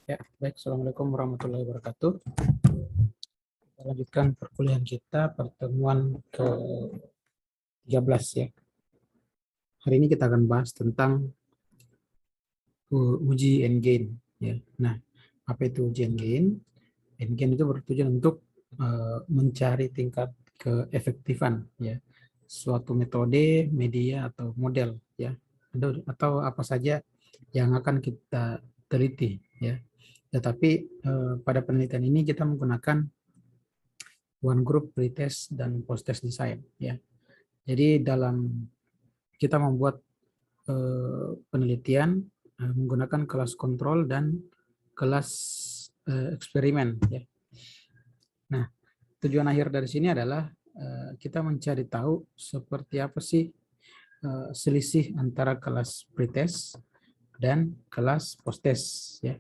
Ya, baik. Assalamualaikum warahmatullahi wabarakatuh. Kita lanjutkan perkuliahan kita, pertemuan ke-13 ya. Hari ini kita akan bahas tentang uji and gain. Ya. Nah, apa itu uji and gain? And gain itu bertujuan untuk mencari tingkat keefektifan ya, suatu metode, media atau model ya, atau apa saja yang akan kita teliti ya. Tetapi pada penelitian ini kita menggunakan one group pretest dan post test design ya. Jadi dalam kita membuat penelitian menggunakan kelas kontrol dan kelas eksperimen ya. Nah, tujuan akhir dari sini adalah kita mencari tahu seperti apa sih selisih antara kelas pretest dan kelas post test ya.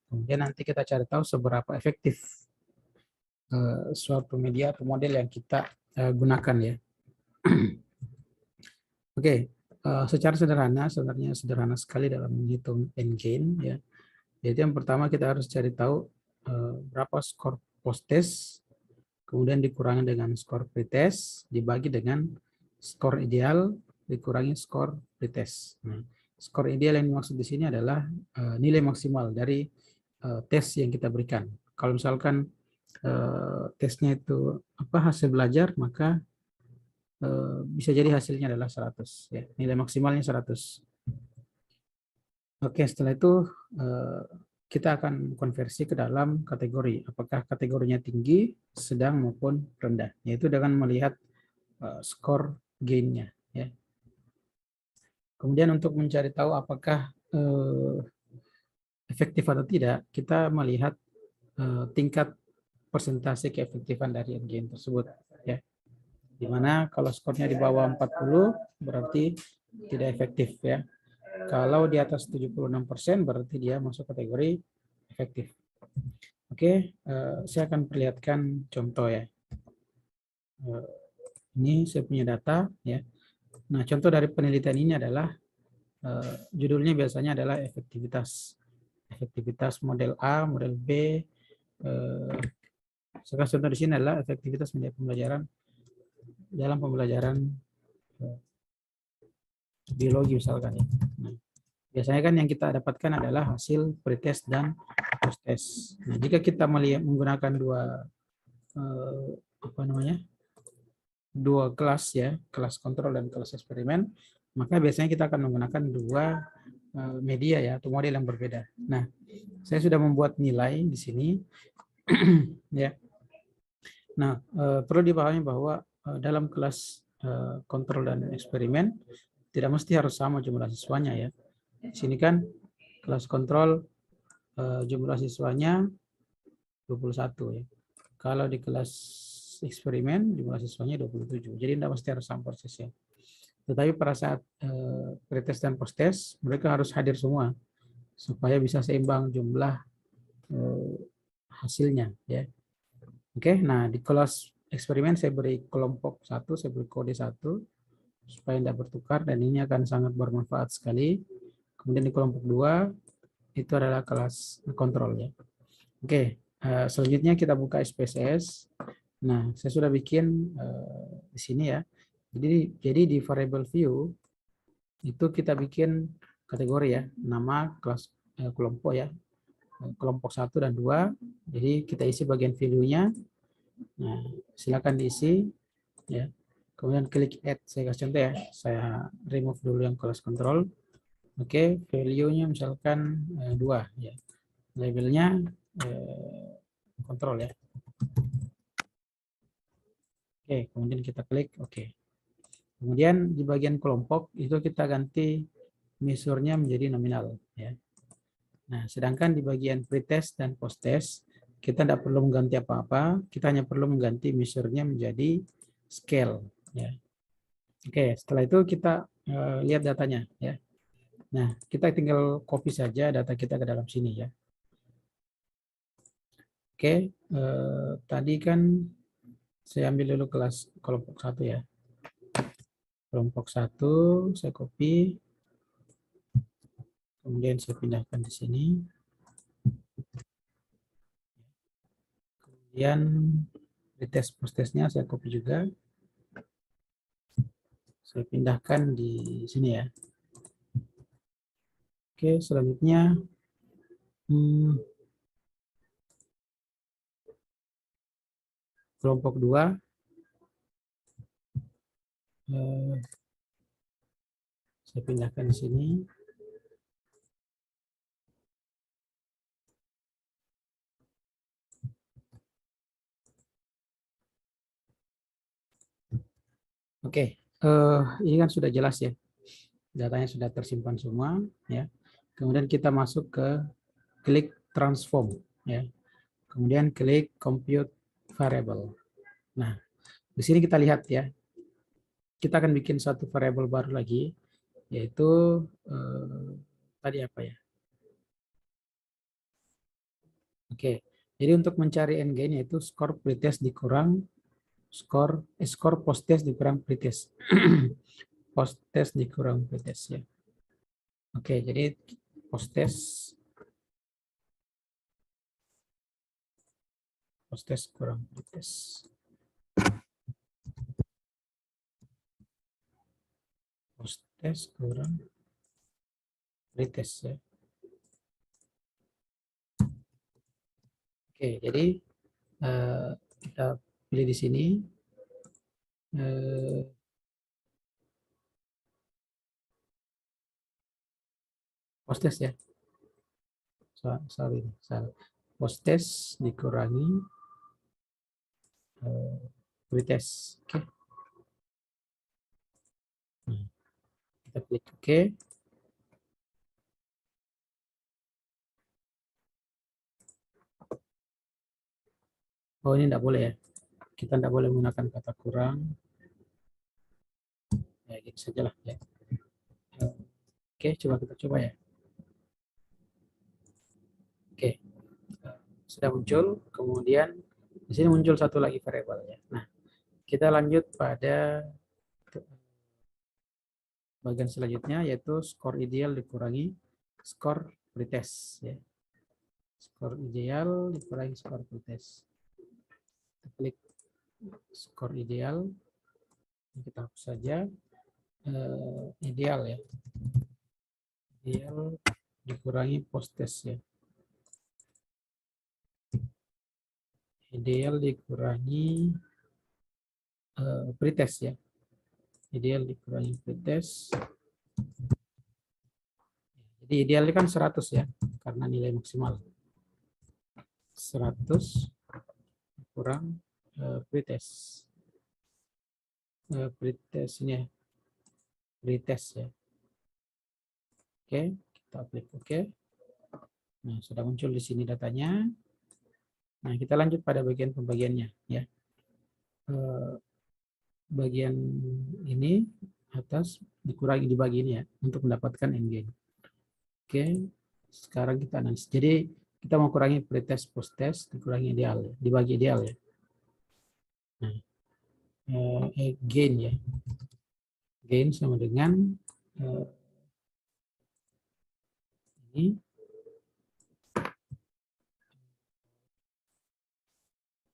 Kemudian nanti kita cari tahu seberapa efektif suatu media atau model yang kita gunakan ya. Oke, secara sederhana, sebenarnya sederhana sekali dalam menghitung end gain ya. Jadi yang pertama kita harus cari tahu berapa skor post test, kemudian dikurangi dengan skor pretest, dibagi dengan skor ideal, dikurangi skor pretest. Nah, skor ideal yang dimaksud di sini adalah nilai maksimal dari tes yang kita berikan. Kalau misalkan tesnya itu hasil belajar, maka bisa jadi hasilnya adalah 100 ya, nilai maksimalnya 100. Oke, setelah itu kita akan konversi ke dalam kategori, apakah kategorinya tinggi, sedang maupun rendah, yaitu dengan melihat skor gainnya ya. Kemudian untuk mencari tahu apakah efektif atau tidak, kita melihat tingkat persentase keefektifan dari gain tersebut ya. Dimana kalau skornya di bawah 40 berarti tidak efektif ya. Kalau di atas 76% berarti dia masuk kategori efektif. Oke, saya akan perlihatkan contoh ya. Ini saya punya data ya. Nah, contoh dari penelitian ini adalah judulnya biasanya adalah efektivitas model A, model B. Sekarang contoh di sini adalah efektivitas media pembelajaran dalam pembelajaran biologi misalkan ya. Nah, biasanya kan yang kita dapatkan adalah hasil pretest dan post test. Nah, jika kita menggunakan dua kelas ya, kelas kontrol dan kelas eksperimen, maka biasanya kita akan menggunakan dua media ya atau model yang berbeda. Nah, saya sudah membuat nilai di sini ya. Nah, perlu dipahami bahwa dalam kelas kontrol dan eksperimen tidak mesti harus sama jumlah siswanya ya. Di sini kan kelas kontrol jumlah siswanya 21 ya. Kalau di kelas eksperimen jumlah siswanya 27. Jadi tidak mesti harus sama persisnya. Tetapi pada saat pretest dan post test mereka harus hadir semua supaya bisa seimbang jumlah hasilnya ya. Oke, nah di kelas eksperimen saya beri kelompok 1, saya beri kode 1 supaya tidak bertukar dan ini akan sangat bermanfaat sekali. Kemudian di kelompok 2 itu adalah kelas kontrol ya. Oke, selanjutnya kita buka SPSS. Nah, saya sudah bikin di sini ya. Jadi di variable view itu kita bikin kategori ya, nama kelas kelompok ya, kelompok 1 dan 2. Jadi kita isi bagian value-nya. Nah, silakan diisi ya. Kemudian klik add, saya kasih contoh ya. Saya remove dulu yang kelas kontrol. Oke, value-nya misalkan 2 ya. Labelnya kontrol ya. Oke, kemudian kita klik oke. Kemudian di bagian kelompok itu kita ganti measure-nya menjadi nominal ya. Nah, sedangkan di bagian pretest dan post test kita tidak perlu mengganti apa-apa, kita hanya perlu mengganti measure-nya menjadi scale ya. Oke, setelah itu kita lihat datanya ya. Nah, kita tinggal copy saja data kita ke dalam sini ya. Oke, tadi kan saya ambil dulu kelas kelompok 1 ya. Kelompok 1 saya copy. Kemudian saya pindahkan di sini. Kemudian pretest postesnya saya copy juga. Saya pindahkan di sini ya. Oke, selanjutnya kelompok 2. Saya pindahkan di sini. Oke, ini kan sudah jelas ya. Datanya sudah tersimpan semua ya. Kemudian kita masuk ke klik transform ya. Kemudian klik compute variable. Nah, di sini kita lihat ya. Kita akan bikin satu variable baru lagi, yaitu tadi apa ya? Oke, jadi untuk mencari end gain yaitu skor pretest dikurang skor post test dikurang pretest. Post test dikurang pretest ya. Oke, jadi post test kurang pretest. Post test kurang pretest ya. Oke, jadi kita pilih di sini. Post test ya. Sorry, salah. Post test dikurangi pretest. Oke. Kita klik OK. Oh, ini tidak boleh ya. Kita tidak boleh menggunakan kata kurang. Ya, gitu sajalah ya. Oke, coba kita coba ya. Oke, sudah muncul. Kemudian di sini muncul satu lagi variabel ya. Nah, kita lanjut pada bagian selanjutnya yaitu skor ideal dikurangi skor pretest ya. Skor ideal dikurangi skor pretest. Kita klik skor ideal. Kita hapus saja ideal ya. Ideal dikurangi post test ya. Ideal dikurangi pretest ya. Ideal dikurangi pretest. Jadi idealnya kan 100 ya, karena nilai maksimal. 100 kurang pretest. Pretest ini ya. Pretest ya. Oke, kita klik OK. Nah, sudah muncul di sini datanya. Nah, kita lanjut pada bagian pembagiannya ya. Bagian ini atas dikurangi dibagi ini ya untuk mendapatkan end gain. Oke, sekarang kita analisis. Jadi kita mau kurangi pretest post test dikurangi ideal ya, dibagi ideal ya. Nah, gain ya. Gain sama dengan ini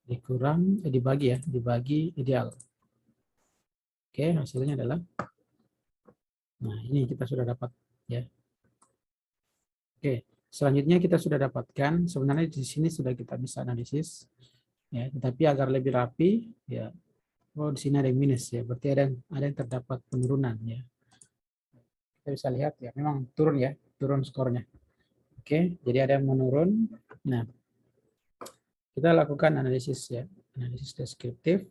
dikurang dibagi ya, dibagi ideal. Oke, hasilnya adalah nah ini kita sudah dapat ya. Oke, selanjutnya kita sudah dapatkan sebenarnya di sini sudah kita bisa analisis ya, tetapi agar lebih rapi ya. Oh, di sini ada yang minus ya, berarti ada yang terdapat penurunan ya. Kita bisa lihat ya, memang turun ya, turun skornya. Oke, jadi ada yang menurun. Nah, kita lakukan analisis ya, analisis deskriptif.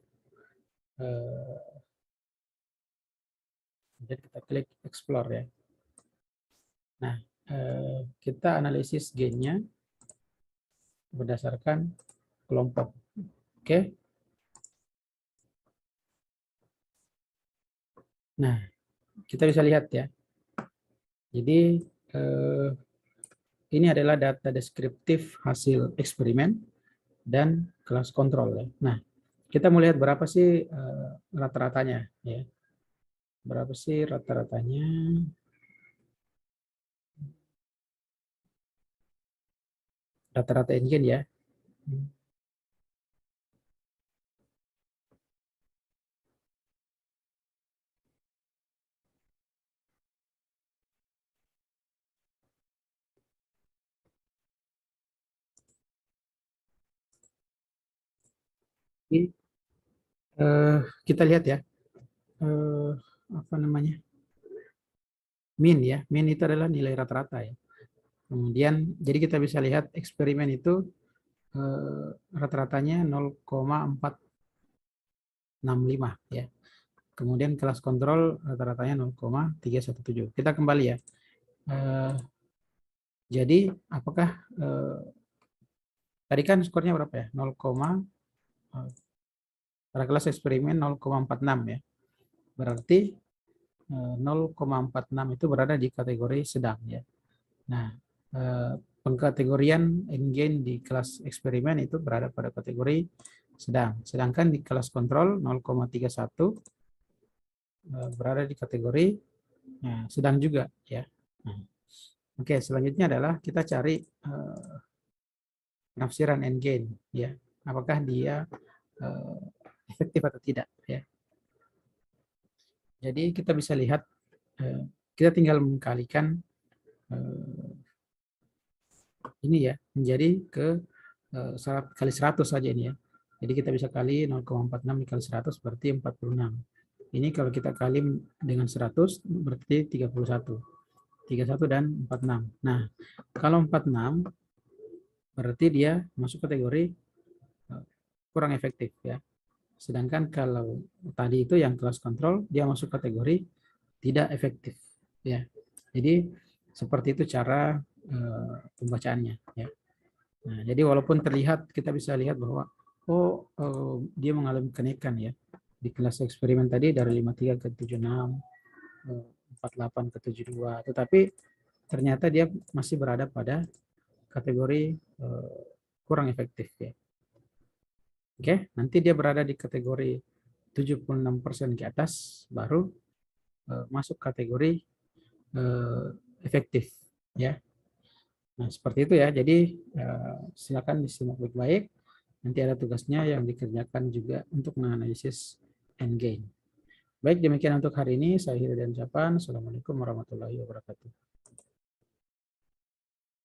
Jadi kita klik explore ya. Nah, kita analisis gainnya berdasarkan kelompok. Oke. Nah, kita bisa lihat ya. Jadi ini adalah data deskriptif hasil eksperimen dan kelas kontrol ya. Nah, kita mau lihat berapa sih rata-ratanya ya. Berapa sih rata-ratanya? Rata-rata engine ya. Jadi, kita lihat ya, apa namanya, mean ya. Mean itu adalah nilai rata-rata ya. Kemudian, jadi kita bisa lihat eksperimen itu rata-ratanya 0,465 ya. Kemudian kelas kontrol rata-ratanya 0,317. Kita kembali ya. Jadi apakah tadi kan skornya berapa ya? 0, pada kelas eksperimen 0,46 ya. Berarti 0,46 itu berada di kategori sedang ya. Nah, pengkategorian endgain di kelas eksperimen itu berada pada kategori sedang. Sedangkan di kelas kontrol 0,31 berada di kategori sedang juga ya. Oke, selanjutnya adalah kita cari penafsiran endgain ya. Apakah dia efektif atau tidak ya. Jadi kita bisa lihat kita tinggal mengkalikan ini ya menjadi ke kali 100 saja ini ya. Jadi kita bisa kali 0,46 dikali 100 berarti 46. Ini kalau kita kali dengan 100 berarti 31. 31 dan 46. Nah, kalau 46 berarti dia masuk kategori kurang efektif ya. Sedangkan kalau tadi itu yang kelas kontrol dia masuk kategori tidak efektif ya. Jadi seperti itu cara pembacaannya ya. Nah, jadi walaupun terlihat kita bisa lihat bahwa dia mengalami kenaikan ya di kelas eksperimen tadi dari 53 ke 76, 48 ke 72, tetapi ternyata dia masih berada pada kategori kurang efektif ya. Oke, nanti dia berada di kategori 76% ke atas baru masuk kategori efektif ya. Nah, seperti itu ya. Jadi silakan disimak baik-baik. Nanti ada tugasnya yang dikerjakan juga untuk menganalisis endgain. Baik, demikian untuk hari ini. Saya Hildan Japan. Assalamualaikum warahmatullahi wabarakatuh.